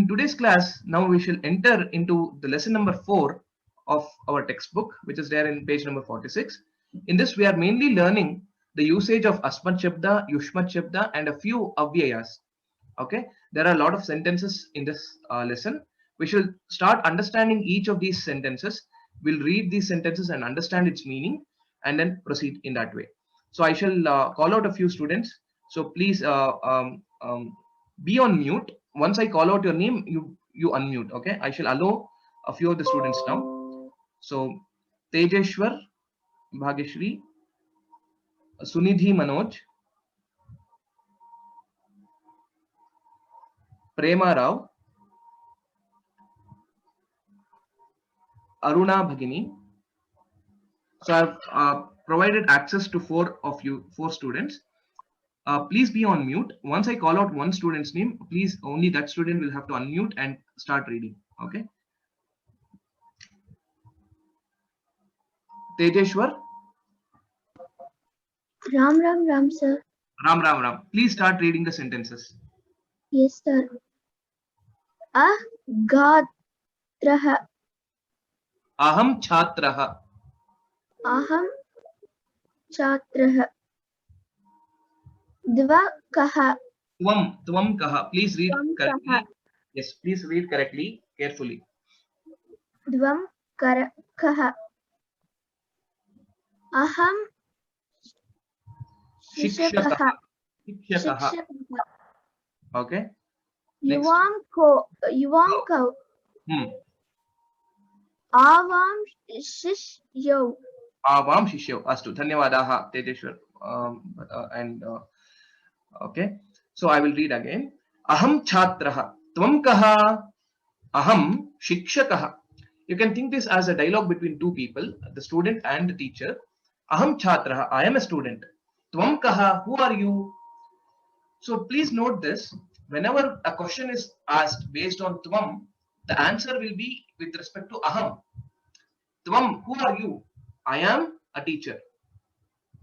in today's class, now we shall enter into the lesson number 4 of our textbook, which is there in page number 46. In this, we are mainly learning the usage of Asmat Shabda, Yushmat Shabda, and a few Avyayas. Okay, there are a lot of sentences in this lesson. We shall start understanding each of these sentences. We'll read these sentences and understand its meaning, and then proceed in that way. So I shall call out a few students. So please be on mute. Once I call out your name, you unmute. Okay, I shall allow a few of the students now. So Tejeshwar, Bhageshri, Sunidhi Manoj, Prema Rao, Aruna Bhagini. So I've provided access to 4 students. Please be on mute. Once I call out one student's name, please only that student will have to unmute and start reading. Okay. Tejeshwar. Ram, sir. Ram. Please start reading the sentences. Yes, sir. Gatraha. Aham Chhatraha. Aham Chatraha. Dvakaha. Tvam Kaha. Please read correctly. Kaha. Yes, please read correctly, carefully. Dvam Kaha. Aham Shishakaha. Okay. Yuvam Kau. Avam Shishyo. Avam Shishyo. Astu. Dhanyavadaha, Tejeshwar. Okay. So I will read again. Aham Chhatraha. Tvam Kaha. Aham Shikshakaha. You can think this as a dialogue between two people, the student and the teacher. Aham Chhatraha. I am a student. Tvam Kaha. Who are you? So please note this. Whenever a question is asked based on Tvam, the answer will be with respect to Aham. Tvam, who are you? I am a teacher.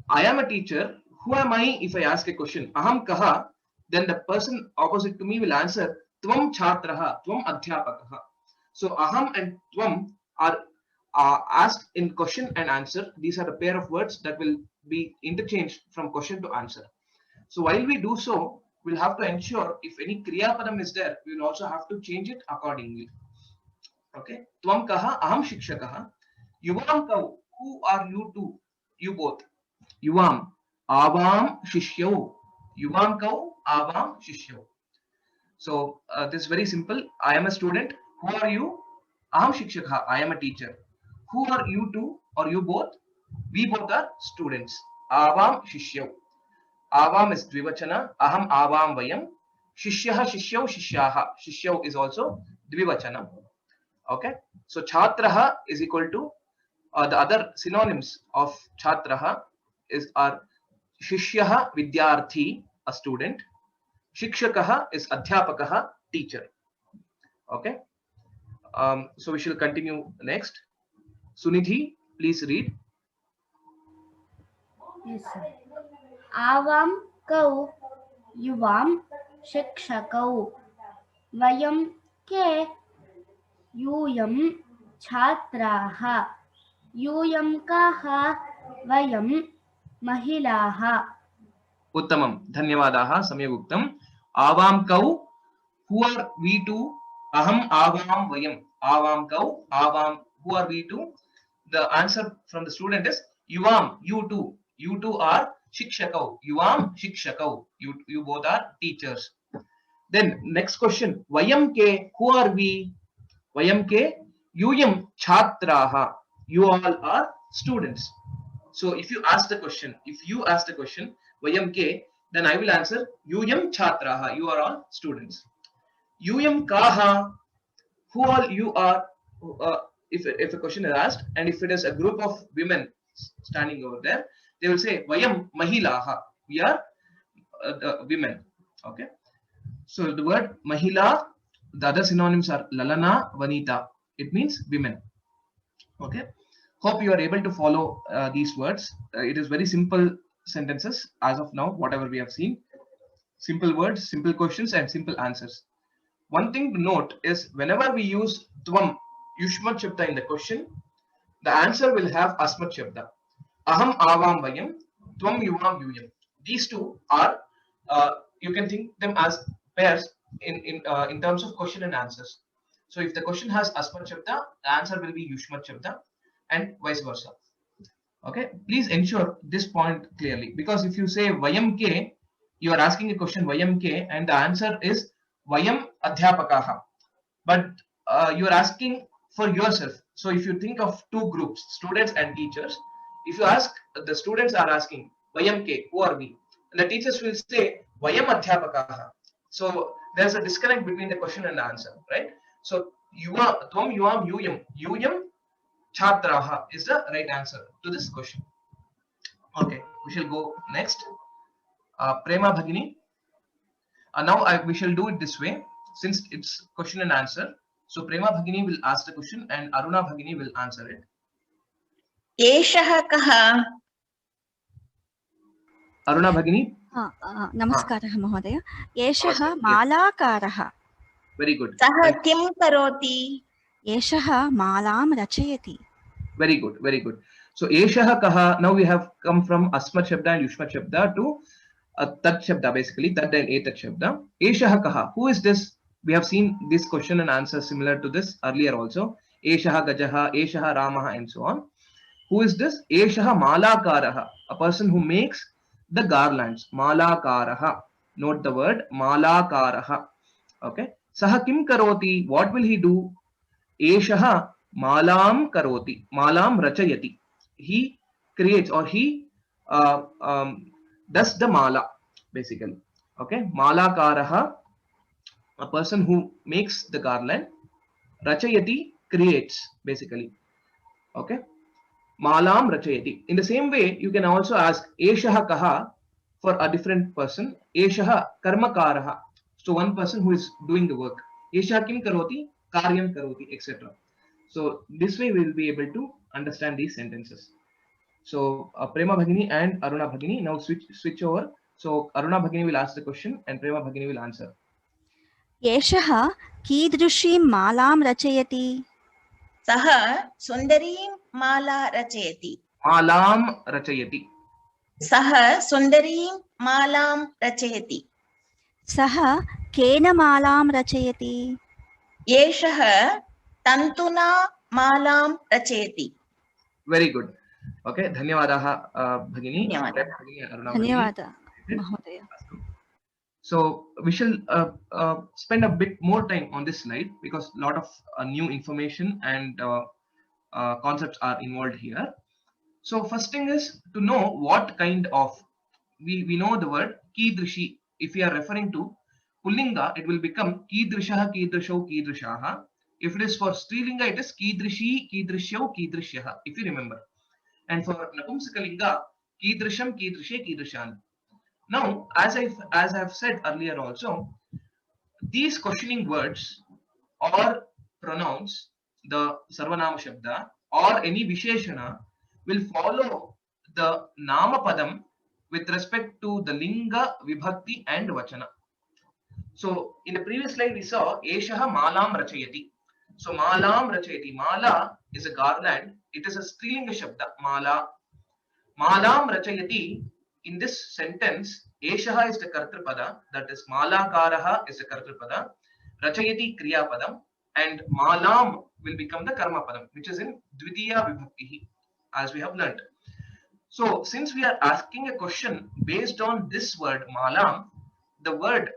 I am a teacher. Who am I if I ask a question? Aham Kaha. Then the person opposite to me will answer Tvam Chhatraha. Tvam Adhyapakaha. So Aham and Tvam are asked in question and answer. These are a pair of words that will be interchanged from question to answer. So while we do so, we'll have to ensure if any Kriya Padam is there, we will also have to change it accordingly. Okay. Tvam Kaha, Aham Shikshakaha. Yuvam Kau, who are you two? You both. Yuvam, Avam Shishyo. Yuvam Kau, Avam Shishyo. So this is very simple. I am a student. Who are you? Aham Shikshakha. I am a teacher. Who are you two or you both? We both are students. Avam Shishyo. Avam is Dvivachana. Aham Avam Vayam. Shishyaha Shishyo Shishyaha. Shishyo is also Dvivachana. Okay. So Chhatraha is equal to the other synonyms of Chhatraha are Shishyaha Vidyarthi, a student. Shikshakaha is Adhyapakaha, teacher. Okay. So we shall continue next. Sunidhi, please read. Yes, sir. Avam Kau Yuvam Shikshakau Vayam Ke Yuyam Chhatraha Yuyam Kaha Vayam Mahilaha. Uttamam. Dhanyavadaha. Samyaguktam. Avam Kau. Who are we two? Aham Avam Vayam. Avam Kau. Avam. Who are we two? The answer from the student is Yuvam. You two. You two are Shikshakau. Yuvam Shikshakau. You both are teachers. Then next question. Vayam Ke. Who are we? Vayam Ke. Yuyam Chhatraha. You all are students. So if you ask the question, Vayam Ke, then I will answer Yuyam Chhatraha. You are all students. Yuyam Kaha. Who all you are? If a question is asked, and if it is a group of women standing over there, they will say Vayam Mahilaha. We are the women. Okay. So the word Mahila, the other synonyms are Lalana, Vanita. It means women. Okay. Hope you are able to follow these words. It is very simple sentences as of now, whatever we have seen. Simple words, simple questions, and simple answers. one thing to note is whenever we use tvam, Yushmat Shabda in the question, the answer will have Asmat Shabda. Aham avam vayam, tvam yuvam yuyam. These two are, you can think them as pairs in terms of question and answers. So if the question has Asmat Shabda, the answer will be Yushmat Shabda and vice versa. Okay, please ensure this point clearly, because if you say vayam ke, you are asking a question vayam ke and the answer is vayam adhyapakaha, but you are asking for yourself. So if you think of two groups, students and teachers, if you ask, the students are asking vayam ke, who are we, and the teachers will say vayam adhyapakaha. So there's a disconnect between the question and the answer, right? So yuva, tvam yuvam yuyam Chhatraha is the right answer to this question. Okay, we shall go next. Prema Bhagini. Now we shall do it this way, since it's question and answer. So Prema Bhagini will ask the question and Aruna Bhagini will answer it. Eshaha kaha? Aruna Bhagini. नमस्कारः महोदय. एषः मालाकारः. Very good. Saha kim karoti? एषः मालां रचयति. Very good, very good. So Eshaha kaha, now we have come from Asmat Shabda and Yushmat Shabda to Tat Shabda, basically Tat and Etat Shabda. Eshaha kaha, who is this? We have seen this question and answer similar to this earlier also. Eshaha Gajaha, Eshaha Ramaha and so on. Who is this? Eshaha Malakaraha, a person who makes the garlands. Malakaraha. Note the word Malakaraha. Okay. Saha kim karoti, what will he do? Eshaha malam karoti, malam rachayati. He creates or he does the mala, basically. Okay, mala karaha, a person who makes the garland. Rachayati, creates, basically. Okay, malam rachayati. In the same way, you can also ask eshaha kaha for a different person. Eshaha karma karaha. So one person who is doing the work. Eshaha kim karoti, karyam karoti, etc. So this way we will be able to understand these sentences. So Prema Bhagini and Aruna Bhagini, now switch over. So Aruna Bhagini will ask the question and Prema Bhagini will answer. एषः कीदृशीं मालां रचयति? Saha sundarim mala rachayati. Malam rachayati. Saha sundarim malam rachayati. सः केन मालां रचयति? Eshaha tantuna malam rachayati. Very good. Okay, Dhanyavadaha Bhagini. धन्यवादः महोदय. So we shall spend a bit more time on this slide because a lot of new information and concepts are involved here. So first thing is to know what kind of, we know the word kidrishi. If we are referring to Pullinga, it will become kidrishaha, kidrisho, kidrishaha. If it is for Strilinga, it is kidrishi, kidrishyo, kidrishyaha, if you remember. And for Napumsakalinga, kidrisham, kidrishe, kidrishan. Now, as I have said earlier also, these questioning words or pronouns, the Sarvanama Shabda or any Visheshana will follow the Nama Padam with respect to the Linga, Vibhakti and Vachana. So, in the previous slide we saw Eshaha Malam Rachayati. So, Malam Rachayati. Mala is a garland. It is a Strilinga Shabda. Mala. Malam Rachayati. In this sentence, Eshaha is the Kartrapada, that is Malakaraha is the Kartrapada, Rachayati Kriya Padam, and Malam will become the Karma Padam, which is in Dvitiya Vibhaktihi, as we have learnt. So, since we are asking a question based on this word Malam, the word,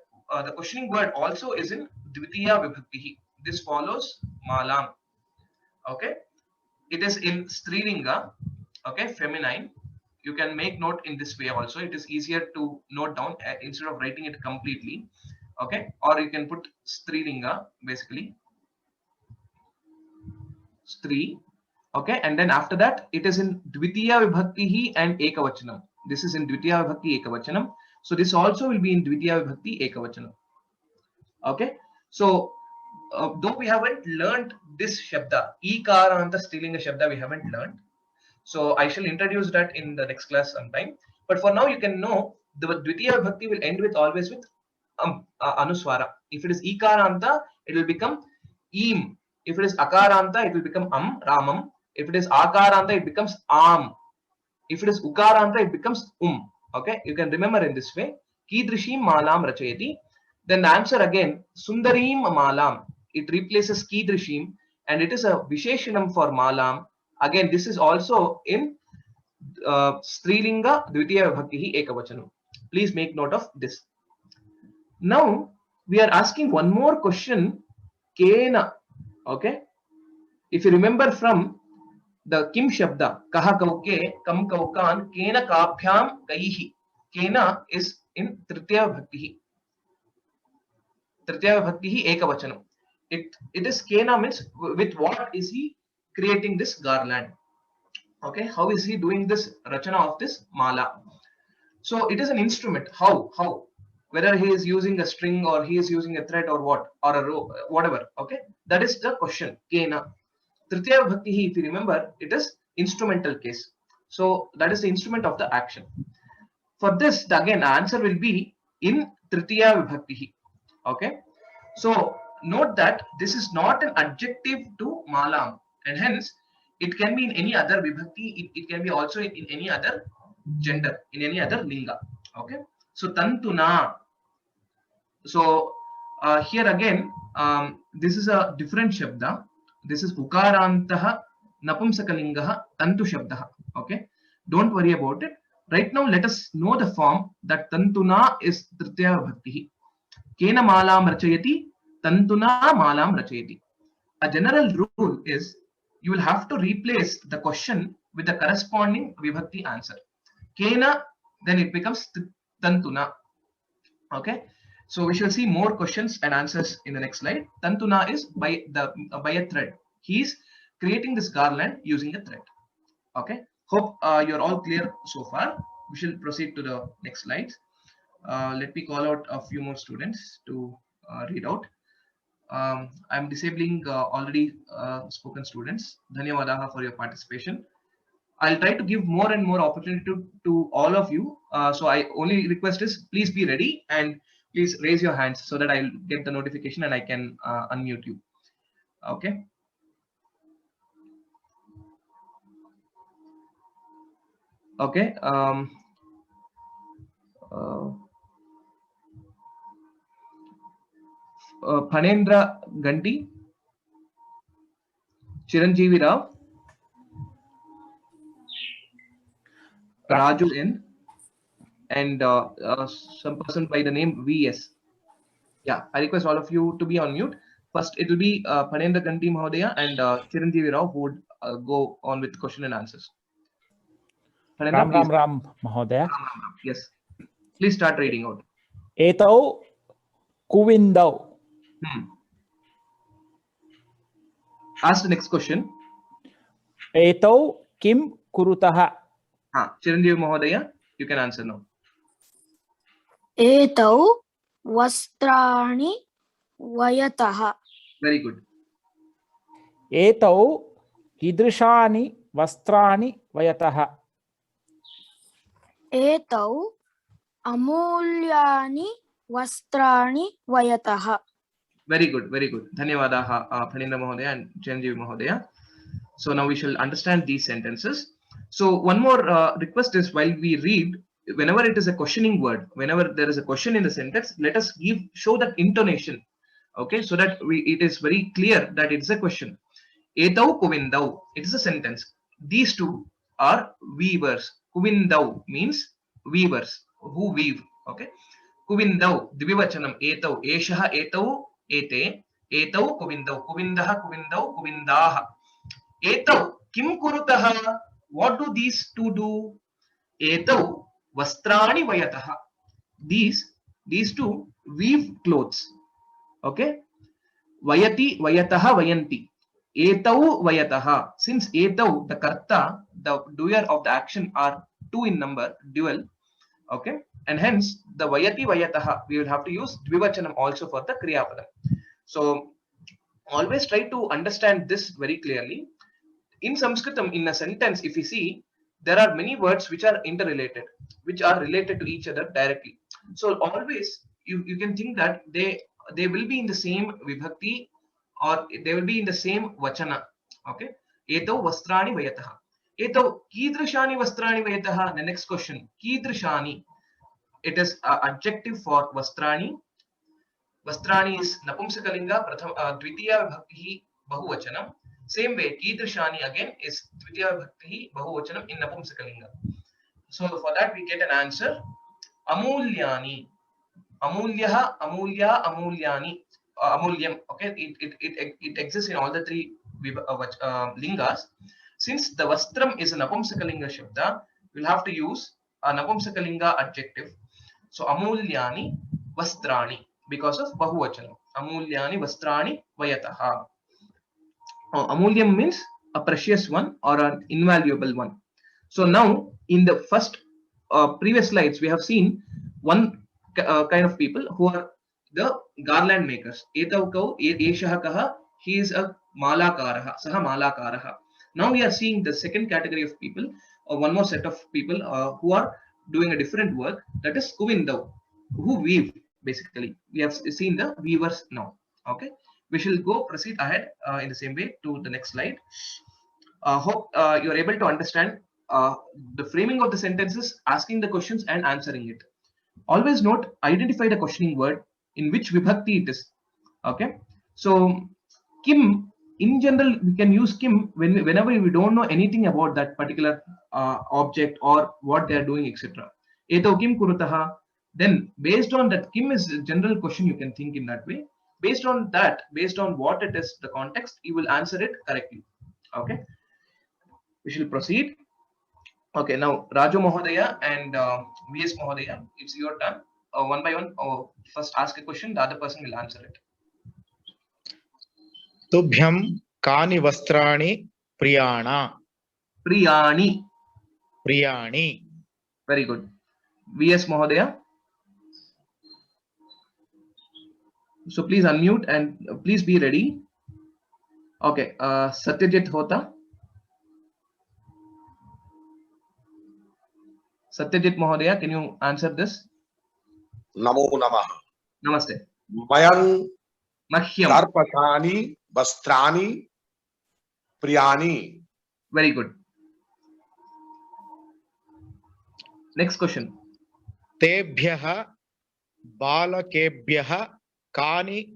the questioning word also is in Dvitiya Vibhaktihi. This follows Malam. Okay, it is in Strilinga, okay, feminine. You can make note in this way also. It is easier to note down instead of writing it completely. Okay, or you can put Strilinga basically. Stri. Okay, and then after that it is in Dvitiya Vibhaktihi and Ekavachanam. This is in Dvitiya Vibhakti Ekavachanam. So this also will be in Dvitiya Vibhakti Ekavachanam. Okay, so though we haven't learned this Shabda, Ikaranta Strilinga Shabda we haven't learned. So I shall introduce that in the next class sometime. But for now, you can know the Dvitiya Vibhakti will end with always with Anuswara. If it is Ikaranta, it will become eem. If it is akaranta, it will become ramam. If it is akaranta, it becomes am. If it is ukaranta, it becomes Okay, you can remember in this way. Kidrishim malam rachayati. Then the answer again, sundarim malam. It replaces kidrishim and it is a visheshanam for malam. Again, this is also in Strilinga Dvitiya Vibhakti Ekavachanam. Please make note of this. Now we are asking one more question. Kena. Okay. If you remember from the Kim Shabda, Kaha Kauke, Kam Kaukan, Kena Kaphyam Kaihi. Kena is in Tritiya Vibhakti. Tritiya Vibhakti Ekavachanam. It is Kena means with what is he creating this garland? Okay, how is he doing this rachana of this mala? So it is an instrument. How? Whether he is using a string or he is using a thread or what, or a rope, whatever. Okay, that is the question. Kena. Tritiya Vibhakti, if you remember, it is instrumental case. So that is the instrument of the action. For this, again, the answer will be in Tritiya Vibhakti. Okay, so note that this is not an adjective to malam, and hence it can be in any other vibhakti. It can be also in any other gender, in any other linga. Okay, so tantuna. So here again, this is a different shabda. This is ukarantaha napumsakalingaha tantu shabdaha. Okay, don't worry about it. Right now, let us know the form that tantuna is tritiya vibhakti. Kena malam rachayati, tantuna malam rachayati. A general rule is you will have to replace the question with the corresponding vibhakti answer. Kena, then it becomes tantuna. Okay, so we shall see more questions and answers in the next slide. Tantuna is by a thread. He is creating this garland using a thread. Okay, hope you're all clear so far. We shall proceed to the next slides. Let me call out a few more students to read out. I'm disabling already spoken students. Dhanyawadaha for your participation. I'll try to give more and more opportunity to all of you. So I only request is please be ready and please raise your hands so that I'll get the notification and I can unmute you. Okay. Okay. Phanendra Ganti, Chiranjeevi Rao, Raju N, and some person by the name VS. Yeah, I request all of you to be on mute. First, it will be Phanendra Ganti Mahodaya and Chiranjeevi Rao who would go on with question and answers. Phanendra, Ram Mahodaya. Yes, please start reading out. Etau Kuvindau. Ask the next question. Etau Kim Kurutaha. Chiranjeevi Mahodaya, you can answer now. Etau vastrani vayataha. Very good. Etau Kidrishani Vastrani Vayataha. Etau amulyani vastrani vayataha. Very good, very good. Dhanyawadaha, Phanendra Mahodaya and Chiranjeevi Mahodaya. So now we shall understand these sentences. So one more request is while we read, whenever it is a questioning word, whenever there is a question in the sentence, let us show that intonation. Okay, so that it is very clear that it is a question. Etau Kuvindau, it is a sentence. These two are weavers. Kuvindau means weavers who weave. Okay, Kuvindau, Dvivachanam, Etau, Eshaha, Etau, Ete, Etau Kuvindau, Kuvindaha, Kuvindau, Kuvindaha. Etau, Kim Kurutaha, what do these two do? Etau, Vastrani Vayataha. These two weave clothes. Okay, Vayati, Vayataha, Vayanti. Etau Vayataha. Since Etau, the Karta, the doer of the action are two in number, dual. Okay, and hence the Vayati Vayataha, we will have to use Dvivachanam also for the Kriyapadam. So always try to understand this very clearly. In Sanskritam, in a sentence, if you see, there are many words which are interrelated, which are related to each other directly. So always you can think that they they will be in the same vibhakti or they will be in the same vachana. Okay. Etau vastrani vayataha. Etau kidrishani vastrani vayataha. The next question. Kidrishani. It is adjective for vastrani. Vastrani is napumsakalinga. Dvitiya vibhakti bahuvachanam. Same way, kidrishani again is dvitiya vibhakti bahuvachanam in napumsakalinga. So for that we get an answer. Amulyani. Amulyaha, amulya, amulyani, amulyam. Okay, it exists in all the three lingas. Since the vastram is a napumsakalinga shabda, we'll have to use a napumsakalinga adjective. So amulyani vastrani because of bahuvachanam. Amulyani vastrani vayataha. Amulyam means a precious one or an invaluable one. So now in the first previous slides we have seen one kind of people who are the garland makers. Etau kau eshaha kaha, he is a malakaraha, saha malakaraha. Now we are seeing the second category of people, or one more set of people who are doing a different work, that is kuvindau, who weave basically. We have seen the weavers now. Okay, we shall go proceed ahead in the same way to the next slide. Hope you are able to understand the framing of the sentences, asking the questions and answering it. Always note, identify the questioning word, in which vibhakti it is. Okay, so kim, in general we can use kim whenever we don't know anything about that particular object or what they are doing, etc. Etau kim kurutaha. Then based on that, kim is a general question, you can think in that way. Based on that, based on what it is, the context, you will answer it correctly. Okay, we shall proceed. Okay, now Raju Mahodaya and VS Mahodaya, it's your turn. One by one, first ask a question, the other person will answer it. Tubhyam kani vastrani priyana. Priyani. Priyani. Very good. VS Mahodaya. So please unmute and please be ready. Okay, Satyajit Hota. Satyajit Mahodaya, can you answer this? Namo Namaha. Namaste. Mayan Mahyam. Karpasani Vastrani Priyani. Very good. Next question. Tebhyaha balakebhyaha kani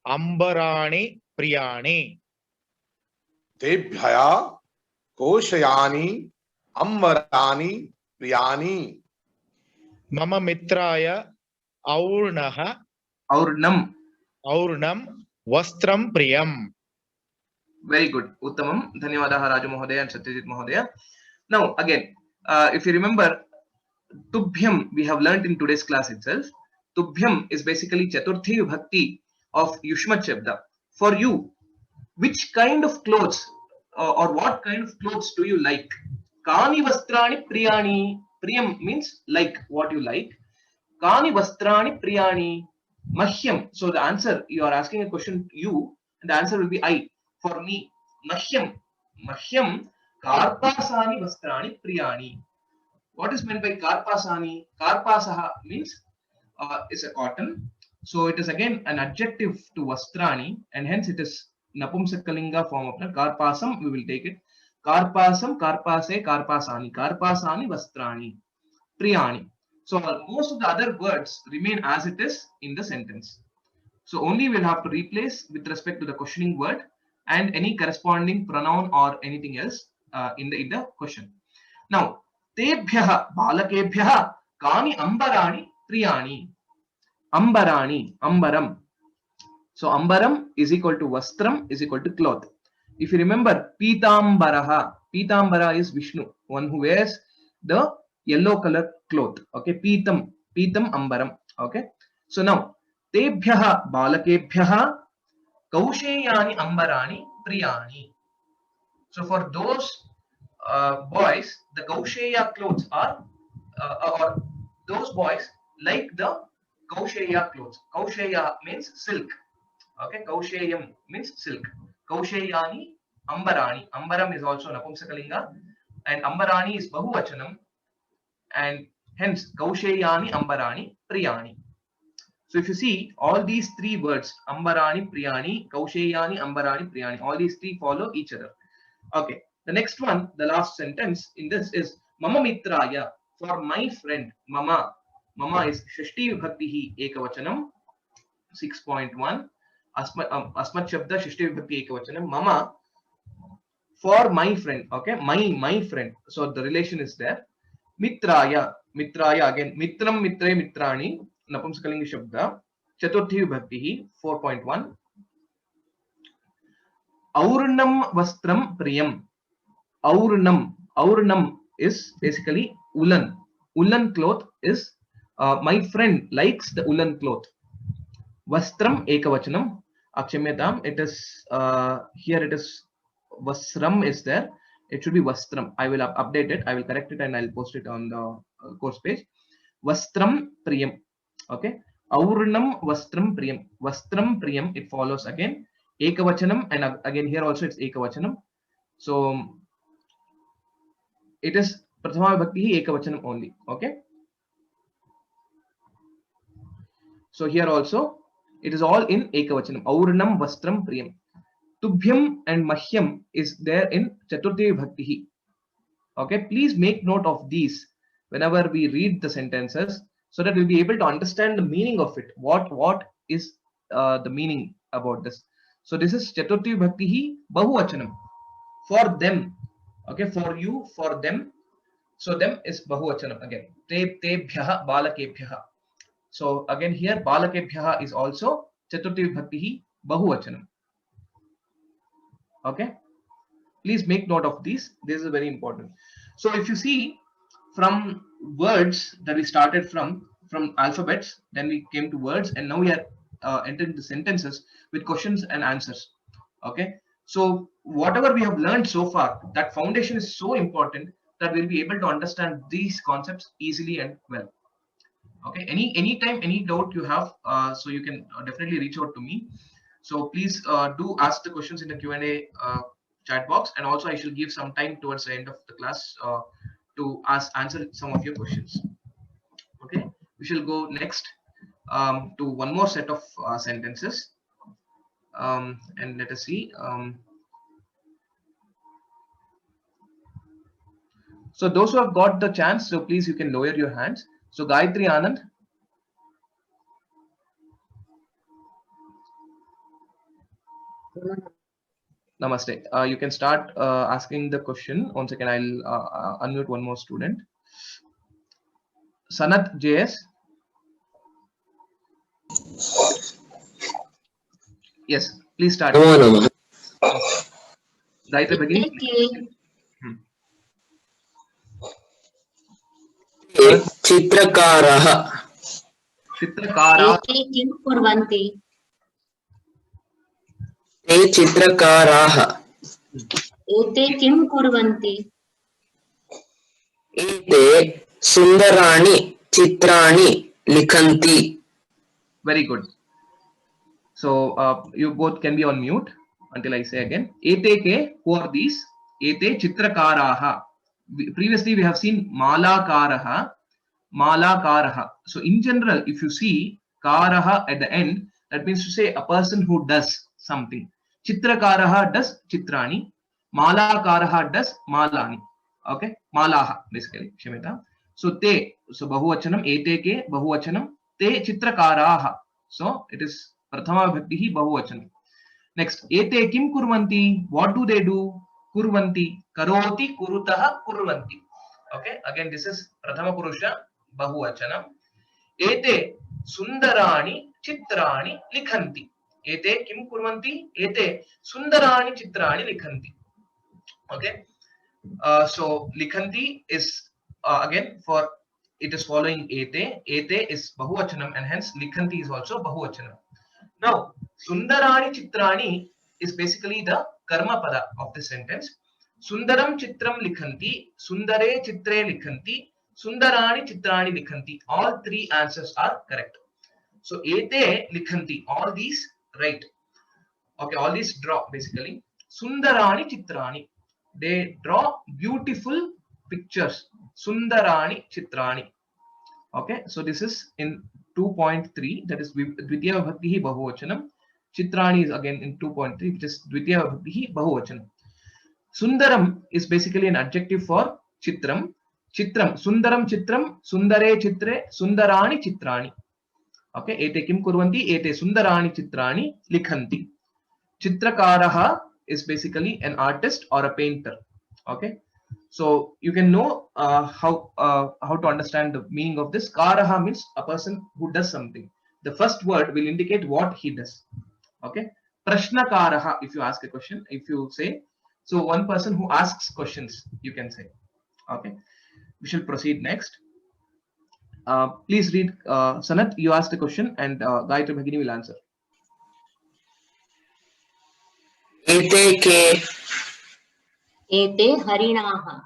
ambarani priyani. Tebhyaya Koshayani Amvarani Priyani. Mama mitraya aurnaha Aurnam. vastram priyam. Very good. Uttamam. Dhanyavadaha Raju Mahodaya and Satyajit Mahodaya. Now again, if you remember, Tubhyam we have learnt in today's class itself. Tubhyam is basically Chaturthi Vibhakti of Yushmat Shabda. For you, which kind of clothes or what kind of clothes do you like? Kani Vastrani Priyani. Priyam means like, what you like. Kani Vastrani Priyani. Mahyam. So the answer, you are asking a question, you, and the answer will be I. For me, Mahyam. Mahyam Karpasani Vastrani Priyani. What is meant by Karpasani? Karpasaha means is a cotton. So it is again an adjective to Vastrani, and hence it is Napumsakalinga form of Karpasam. We will take it. Karpasam, Karpase, Karpasani. Karpasani Vastrani. Priyani. So most of the other words remain as it is in the sentence. So only we'll have to replace with respect to the questioning word and any corresponding pronoun or anything else in the question. Now, Tebhyaha balakebhyaha kani ambarani priyani. Ambarani, ambaram. So ambaram is equal to vastram is equal to cloth. If you remember, Pitambaraha. Pitambara is Vishnu, one who wears the yellow color cloth. Okay, Pitam, Pitam ambaram. Okay. So now, Tebhyaha balakebhyaha kausheyani ambarani priyani. So for those boys, the Kausheya clothes are, or those boys like the Kausheya clothes. Kausheya means silk. Okay, Kausheyam means silk. Kausheyani ambarani. Ambaram is also Napumsakalinga, and ambarani is Bahuvachanam, and hence Kausheyani ambarani priyani. So if you see all these three words, Ambarani, Priyani, Kausheyani, Ambarani, Priyani, all these three follow each other. Okay. The next one, the last sentence in this is Mama Mitraya, for my friend. Mama. Mama is Shashti Vibhaktihi Ekavachanam, 6.1. Asmat Shabda Shashti Vibhakti Ekavachanam. Mama, for my friend. Okay. My friend. So the relation is there. Mitraya. Mitraya again. Mitram, Mitre, Mitrani. Napumsakalinga Shabda. Chaturthi Vibhaktihi, 4.1. Aurnam Vastram Priyam. Aurnam is basically woolen. Woolen cloth is my friend likes the woolen cloth. Vastram ekavachanam. Akshamyatam. It is here. It is Vasram is there. It should be Vastram. I will update it. I will correct it and I'll post it on the course page. Vastram Priyam. Okay. Aurnam Vastram Priyam. Vastram Priyam. It follows again. Ekavachanam, and again here also it's Ekavachanam. So it is Prathama Vibhakti Ekavachanam only. Okay. So here also it is all in Ekavachanam. Aurnam Vastram Priyam. Tubhyam and Mahyam is there in Chaturthi Vibhakti. Okay. Please make note of these whenever we read the sentences so that we'll be able to understand the meaning of it. What is the meaning about this? So this is Chaturthi Vibhakti Bahuvachanam. For them. Okay, for you, for them. So them is Bahuvachanam again. Tebhyaha balakebhyaha. So again here balakebhyaha is also Chaturthi Vibhakti Bahuvachanam. Okay. Please make note of these. This is very important. So if you see from words that we started from alphabets, then we came to words, and now we are entering the sentences with questions and answers. Okay. So whatever we have learned so far, that foundation is so important that we'll be able to understand these concepts easily and well. Okay. Anytime, any doubt you have, so you can definitely reach out to me. So please do ask the questions in the Q&A chat box, and also I shall give some time towards the end of the class to answer some of your questions. Okay. We shall go next to one more set of sentences. And let us see. So those who have got the chance, so please you can lower your hands. So Gayatri Anand. Namaste. You can start asking the question. One second, I'll unmute one more student. Sanat JS. Yes, please start. Gayatri Bhagini. चित्रकारः चित्रकाराः ते किं कुर्वन्ति? ते चित्रकाराः एते किं कुर्वन्ति? एते सुन्दराणि चित्राणि लिखन्ति. Very good. So you both can be on mute until I say again. Ete ke, who are these? Ete chitrakaraha. Previously we have seen malakaraha, malakaraha. So in general, if you see karaha at the end, that means to say a person who does something. Chitrakaraha does chitrani, malakaraha does malani. Okay, malaha basically. Shemita. So te, so bahuvachanam, ete ke bahuvachanam, te chitrakaraha. So it is prathama vibhakti bahuvachanam. Next, ete kim kurvanti? What do they do? Kurvanti, karoti, kurutaha, kurvanti. Okay, again this is prathama purusha bahuvachanam. Ete sundarani chitrani likhanti. Ete kim kurvanti? Ete sundarani chitrani likhanti. Okay, so likhanti is again for it is following ete. Ete is bahuvachanam, and hence likhanti is also bahuvachanam. Now sundarani chitrani is basically the karma pada of the sentence. Sundaram chitram likhanti, sundare chitre likhanti, sundarani chitrani likhanti. All three answers are correct. So ete likhanti, all these right. Okay, all these draw basically. Sundarani chitrani, they draw beautiful pictures. Sundarani chitrani. Okay, so this is in 2.3, that is Dvitiya Vibhakti Bahuvachanam. Chitrani is again in 2.3, which is Dvitiya Vibhakti Bahuvachanam. Sundaram is basically an adjective for Chitram. Chitram, Sundaram Chitram, Sundare Chitre, Sundarani Chitrani. Okay, ete kim kurvanti, ete Sundarani Chitrani likhanti. Chitrakaraha is basically an artist or a painter. Okay, so you can know how to understand the meaning of this. Karaha means a person who does something. The first word will indicate what he does. Okay, Prashnakaraha, if you ask a question, if you say, so one person who asks questions, you can say. Okay, we shall proceed next. Please read, Sanat, you asked a question and Gayatri Bhagini will answer. Ete ke Ete harinaha.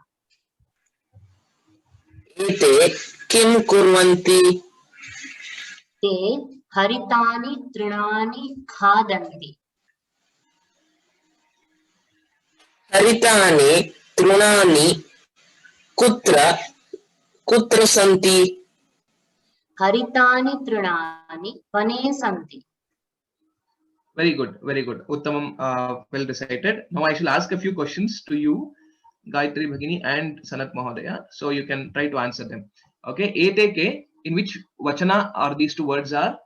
Ete kim kurvanti. Te haritani trinani khadanti. Haritani trunani kutra santi. Haritani trinani vane santi. Very good, very good. Uttamam, well recited. Now I shall ask a few questions to you, Gayatri Bhagini and Sanat Mahodaya, so you can try to answer them. Okay, ete ke, in which vachana are these two words are?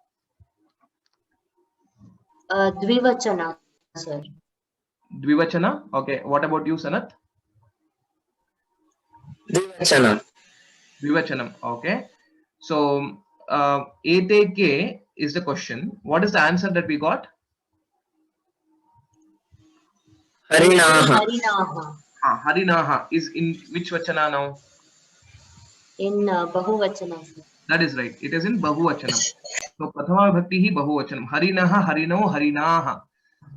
Dvivachana, sir. Dvivachana. Okay, what about you, Sanat? Dvivachana. Dvivachanam. Okay, so ete ke is the question. What is the answer that we got? Harinaha. Harinaha. Harinaha is in which vachana now? In Bahuvachana. That is right. It is in Bahuvachanam. So Prathama Vibhakti hi Bahuvachanam. Harinaha, Harino, Harinaha.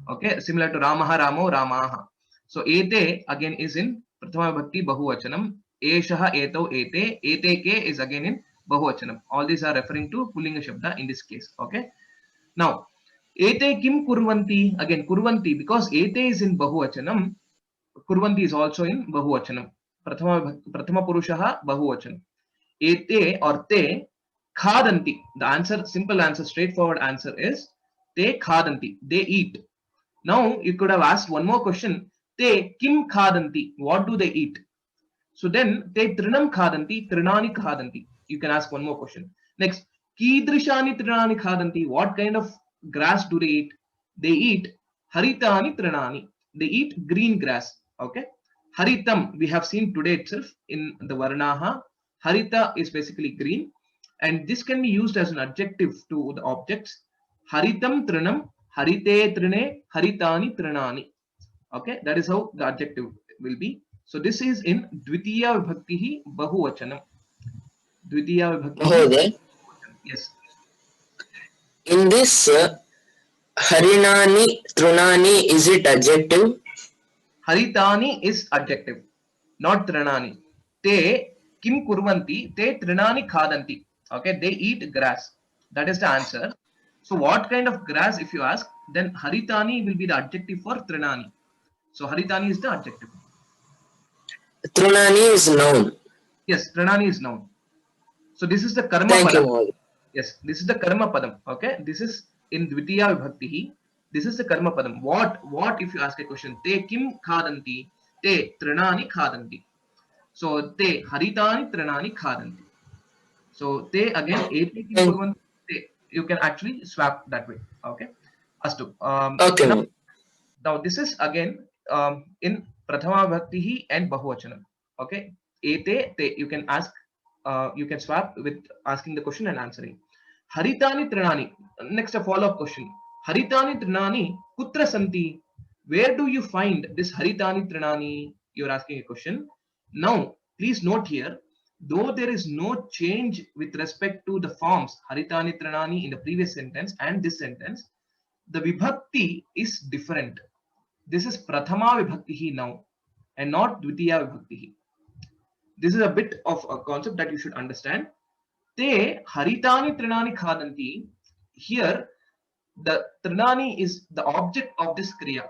Okay, similar to Ramaha, Ramo, Ramaha. So ete again is in Prathama Vibhakti Bahuvachanam. Eshaha, Eto, Ete. Ete ke is again in Bahuvachanam. All these are referring to Pullinga Shabda in this case. Okay. Now, ete kim kurvanti? Again, kurvanti, because ete is in Bahuvachanam. Kurvanti is also in Bahuvachanam. Prathama Purushaha Bahuvachanam. Ete or te khadanti. The answer, simple answer, straightforward answer is te khadanti. They eat. Now you could have asked one more question. Te kim khadanti. What do they eat? So then te trinam khadanti, trinani khadanti. You can ask one more question. Next, kidrishani trinani khadanti. What kind of grass do they eat? They eat haritani trinani. They eat green grass. Okay. Haritam we have seen today itself in the Varnaha. Harita is basically green, and this can be used as an adjective to the objects. Haritam trinam, harite trine, haritani trinani. Okay, that is how the adjective will be. So this is in Dvitiya Vibhakti Bahuvachanam. Dvitiya Vibhakti. Yes. In this harinani, trunani, is it adjective? Haritani is adjective, not trinani. Te kim kurvanti, te trinani khadanti. Okay, they eat grass. That is the answer. So what kind of grass, if you ask, then haritani will be the adjective for trinani. So haritani is the adjective. Trunani is noun. Yes, trinani is noun. So this is the karma Thank padam. you. Yes, this is the karma padam. Okay, this is in Dvitiya Vibhakti. This is the karma padam. What if you ask a question? Te kim khadanti, te trinani khadanti. So te haritani trinani khadanti. So te again ete kim kurvanti. You can actually swap that way. Okay. Astu. Okay. Now this is again in Prathama Vibhakti and Bahuvachanam. Okay. Ete te you can ask. You can swap with asking the question and answering. Haritani trinani. Next a follow-up question. Haritani trinani kutra santi. Where do you find this haritani trinani? You're asking a question. Now, please note here, though there is no change with respect to the forms haritani trinani in the previous sentence and this sentence, the vibhakti is different. This is prathama vibhakti now and not dvitiya vibhakti. This is a bit of a concept that you should understand. Te haritani trinani khadanti. Here, the trinani is the object of this kriya.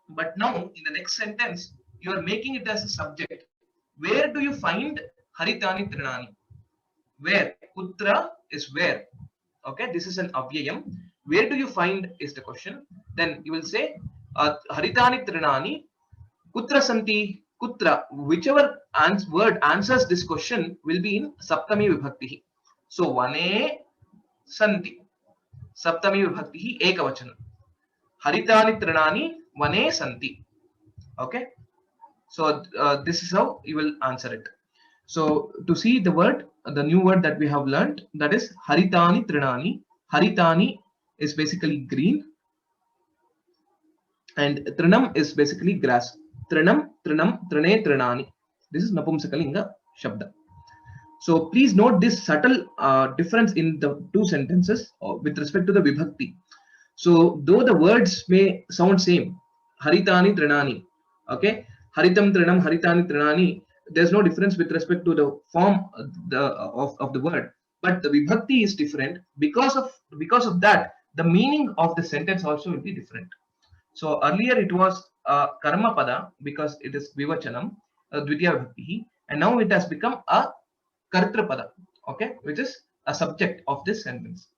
But now, in the next sentence, you are making it as a subject. Where do you find haritani trinani? Where? Kutra is where. Okay, this is an avyayam. Where do you find is the question. Then you will say haritani trinani kutra santi kutra. Whichever word answers this question will be in saptami vibhakti. So vane santi saptami vibhakti ekavachanam. Haritani trinani vane santi. Okay, so this is how you will answer it. So to see the word, the new word that we have learned, that is haritani trinani. Haritani is basically green, and trinam is basically grass. Trinam, trine, trinani. This is napumsakalinga shabda. So please note this subtle difference in the two sentences with respect to the vibhakti. So though the words may sound same, haritani trinani, okay, haritam trinam, haritani trinani, there's no difference with respect to the form of the word, but the vibhakti is different. Because of that, the meaning of the sentence also will be different. So earlier it was karma pada because it is vivachanam, dvitiya vibhakti, and now it has become a kartra pada, okay, which is a subject of this sentence.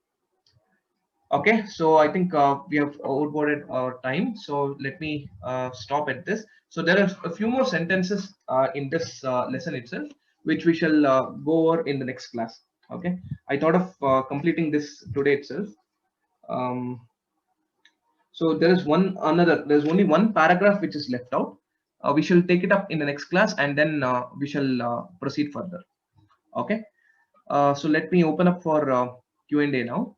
Okay, so I think we have overboarded our time, so let me stop at this. So there are a few more sentences in this lesson itself, which we shall go over in the next class. Okay, I thought of completing this today itself. So there is there's only one paragraph which is left out. We shall take it up in the next class, and then we shall proceed further. Okay, so let me open up for Q&A now.